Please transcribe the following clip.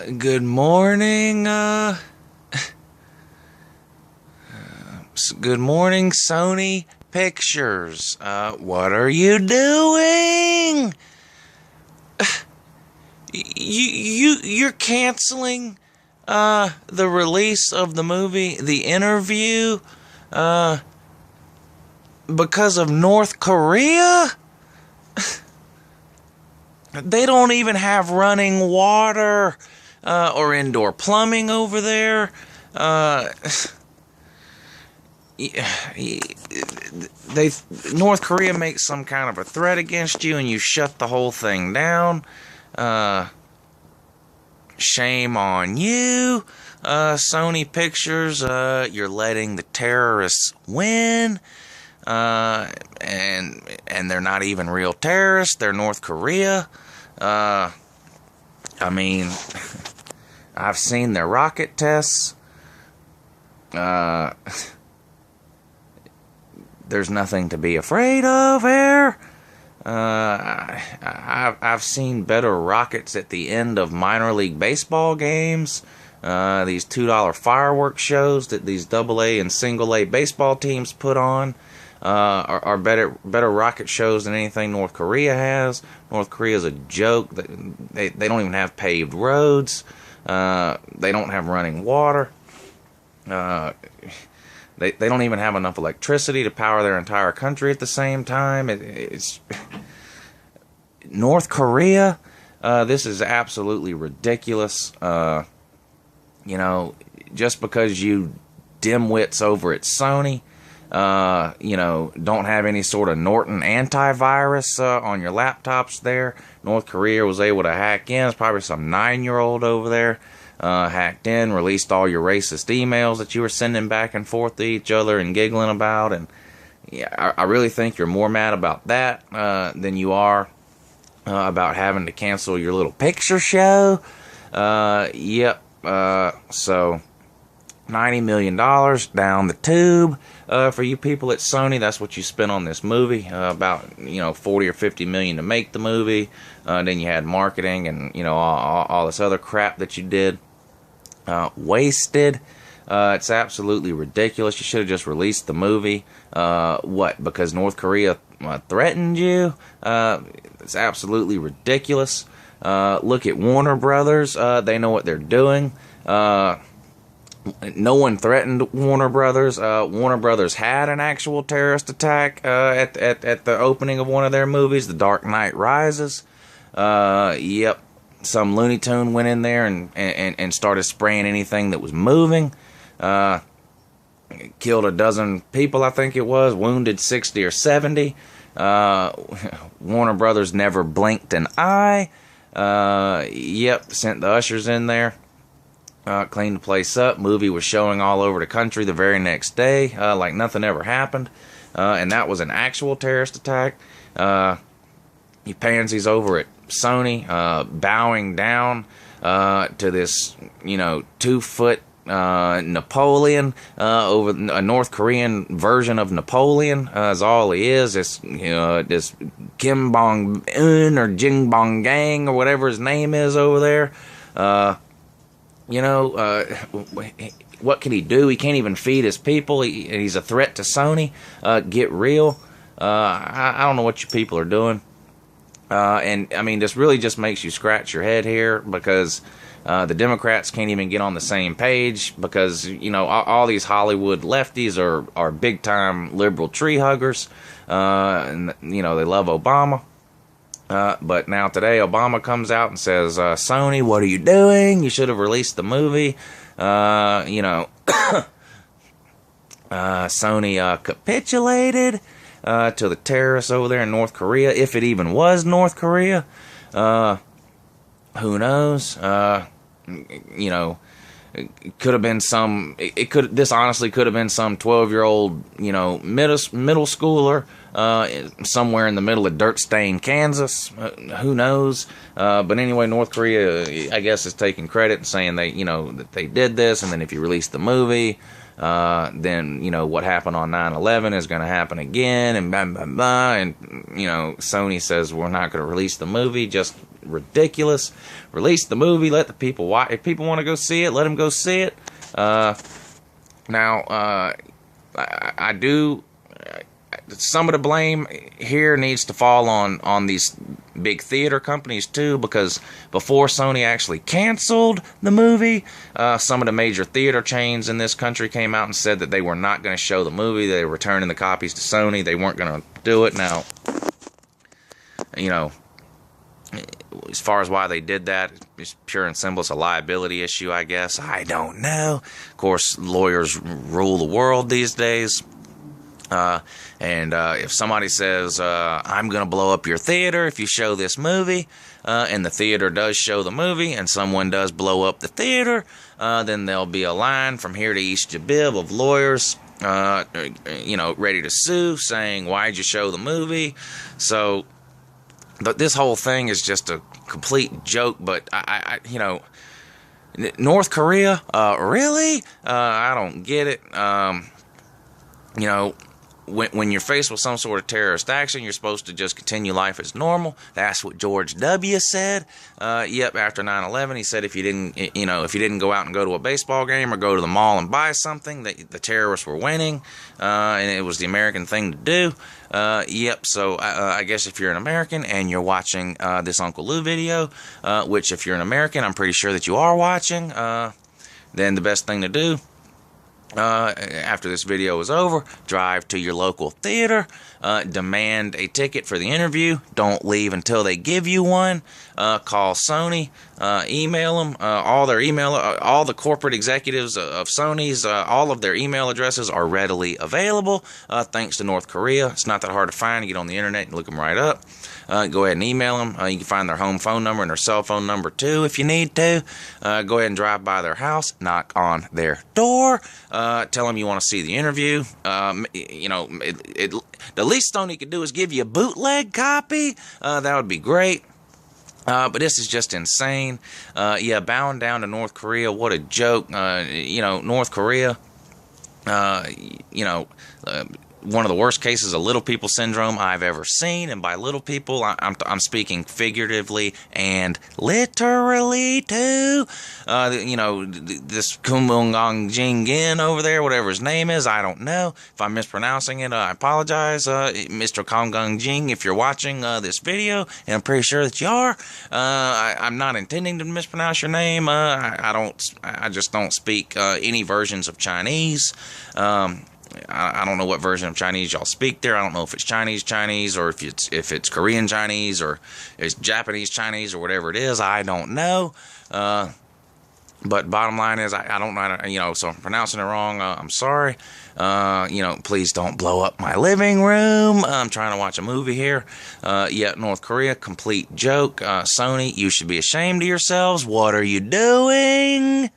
Good morning, good morning, Sony Pictures. What are you doing? You're canceling, the release of the movie, The Interview, because of North Korea? They don't even have running water, or indoor plumbing over there. North Korea makes some kind of a threat against you and you shut the whole thing down. Shame on you, Sony Pictures. You're letting the terrorists win. And they're not even real terrorists. They're North Korea. I mean, I've seen their rocket tests. There's nothing to be afraid of here. I've seen better rockets at the end of minor league baseball games. These $2 fireworks shows that these AA and single A baseball teams put on are better rocket shows than anything North Korea has. North Korea is a joke. They don't even have paved roads. They don't have running water. They don't even have enough electricity to power their entire country at the same time. It's North Korea. This is absolutely ridiculous. Just because you dimwits over at Sony, don't have any sort of Norton antivirus on your laptops there. North Korea was able to hack in. It's probably some 9-year-old over there. Hacked in, released all your racist emails that you were sending back and forth to each other and giggling about. And yeah, I really think you're more mad about that than you are about having to cancel your little picture show. So $90 million down the tube for you people at Sony. That's what you spent on this movie. About 40 or 50 million to make the movie. Then you had marketing and all this other crap that you did. Wasted. It's absolutely ridiculous. You should have just released the movie. What? Because North Korea threatened you? It's absolutely ridiculous. Look at Warner Brothers. They know what they're doing. No one threatened Warner Brothers. Warner Brothers had an actual terrorist attack at the opening of one of their movies, The Dark Knight Rises. Some Looney Tune went in there and started spraying anything that was moving. Killed a dozen people, I think it was. Wounded 60 or 70. Warner Brothers never blinked an eye. Sent the ushers in there. Cleaned the place up. Movie was showing all over the country the very next day, like nothing ever happened. And that was an actual terrorist attack. You pansies over at Sony, bowing down to this, 2-foot Napoleon, over a North Korean version of Napoleon, is all he is. This, this Kim Bong-un or Jing Bong-gang or whatever his name is over there. What can he do? He can't even feed his people. He's a threat to Sony. Get real. I don't know what you people are doing. And I mean, this really just makes you scratch your head here because the Democrats can't even get on the same page because, all these Hollywood lefties are big-time liberal tree huggers. And, they love Obama. But now today, Obama comes out and says, Sony, what are you doing? You should have released the movie. Sony capitulated to the terrorists over there in North Korea, if it even was North Korea. Who knows? It could have been this honestly could have been some 12-year-old, middle schooler, somewhere in the middle of dirt-stained Kansas. Who knows? But anyway, North Korea, I guess, is taking credit and saying that they did this, and then if you release the movie, then, what happened on 9/11 is going to happen again, and blah, blah, blah, and, Sony says we're not going to release the movie, just ridiculous. Release the movie, let the people watch. If people want to go see it, let them go see it. Now, I do. Some of the blame here needs to fall on these big theater companies too, because before Sony actually canceled the movie, some of the major theater chains in this country came out and said that they were not going to show the movie. They were returning the copies to Sony. They weren't going to do it. Now, you know, as far as why they did that, it's pure and simple. It's a liability issue, I guess. I don't know. Of course, lawyers rule the world these days. If somebody says, I'm going to blow up your theater if you show this movie, and the theater does show the movie, and someone does blow up the theater, then there'll be a line from here to East Jabib of lawyers, ready to sue, saying, why'd you show the movie? So, but this whole thing is just a complete joke, but North Korea, really? I don't get it. When you're faced with some sort of terrorist action, you're supposed to just continue life as normal. That's what George W. said. After 9/11, he said if you didn't go out and go to a baseball game or go to the mall and buy something, that the terrorists were winning, and it was the American thing to do. So I guess if you're an American and you're watching this Uncle Lou video, which if you're an American, I'm pretty sure that you are watching, then the best thing to do, after this video is over, drive to your local theater, demand a ticket for the interview. Don't leave until they give you one. Call Sony, email them. All the corporate executives of Sony's, all of their email addresses are readily available, thanks to North Korea. It's not that hard to find. You get on the internet and look them right up. Go ahead and email them. You can find their home phone number and their cell phone number too if you need to. Go ahead and drive by their house, knock on their door, tell them you want to see the interview. The least Sony could do is give you a bootleg copy. That would be great. But this is just insane. Bowing down to North Korea, what a joke. North Korea, one of the worst cases of little people syndrome I've ever seen, and by little people, I'm speaking figuratively and literally too. This Kumungong Jingin over there, whatever his name is, I don't know. If I'm mispronouncing it, I apologize, Mr. Kongang Jing, if you're watching this video, and I'm pretty sure that you are. I'm not intending to mispronounce your name. I just don't speak any versions of Chinese. I don't know what version of Chinese y'all speak there. I don't know if it's Chinese, or if it's Korean Chinese, or it's Japanese Chinese, or whatever it is. I don't know. But bottom line is, I don't know. So if I'm pronouncing it wrong, I'm sorry. Please don't blow up my living room. I'm trying to watch a movie here. North Korea, complete joke. Sony, you should be ashamed of yourselves. What are you doing?